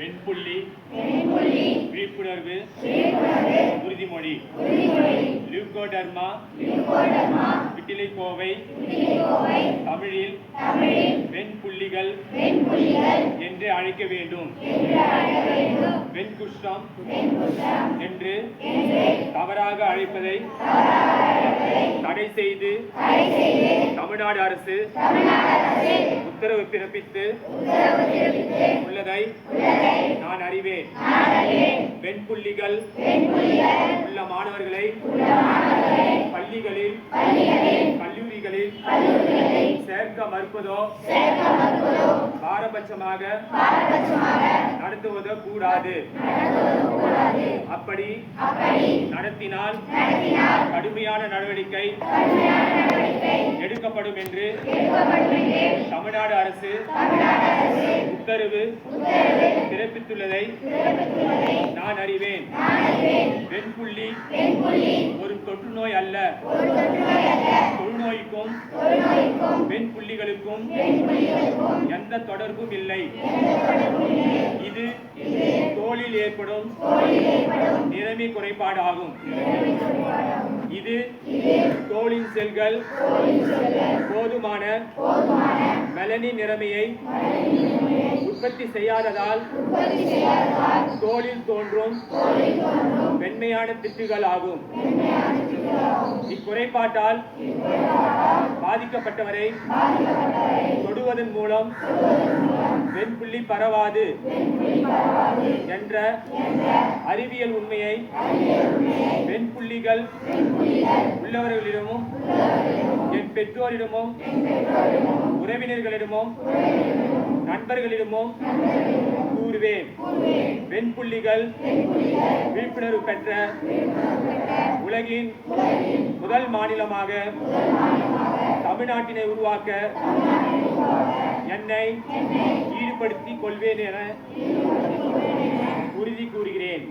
வெண்புள்ளி விழிப்புணர்வு உறுதிமொழி லியூகோடர்மா விட்டிலைக்கோவை தமிழில் வெண்புள்ளிகள் என்று அழைக்க வேண்டும். வெண்குஷ்டம் என்று தவறாக அழைப்பதை தடை செய்து தமிழ்நாடு அரசு உத்தரவு பிறப்பித்து உள்ளதை நான் அறிவேன். வெண்புள்ளிகள் உள்ள மாணவர்களை பள்ளிகளில் கல்லூரிகளில் சேர்க்க மறுப்பதோ பாரபட்சமாக நடத்துவதோ கூடாது. அப்படி நடத்தினால் கடுமையான நடவடிக்கை எடுக்கப்படும் என்று தமிழ்நாடு அரசு உத்தரவு பிறப்பித்துள்ளதை நான் அறிவேன். வெண்புள்ளி ஒரு தொற்று நோய் அல்ல. தொழுநோய்க்கும் வெண்புள்ளிகளுக்கும் எந்த தொடர்பும் இல்லை. இது தோலில் ஏற்படும் நிறமி குறைபாடு ஆகும். இது தோலின் செல்கள் போதுமான மெலனின் நிறமையை உற்பத்தி செய்யாததால் தோலில் தோன்றும் வெண்மையான திட்டுகள் ஆகும். இக்குறைபாட்டால் பாதிக்கப்பட்டவரை தொடுவதன் மூலம் வெண்புள்ளி பரவாது என்ற அறிவியல் உண்மையை வெண்புள்ளிகள் உள்ளவர்களிடமும் என் பெற்றோரிடமும் உறவினர்களிடமும் நண்பர்களிடமும் கூறுவேன். வெண்புள்ளிகள் விழிப்புணர்வு பெற்ற உலகின் முதல் மாநிலமாக தமிழ்நாட்டினை உருவாக்க என்னை ஈடுபடுத்திக் கொள்வேன் என உறுதி கூறுகிறேன்.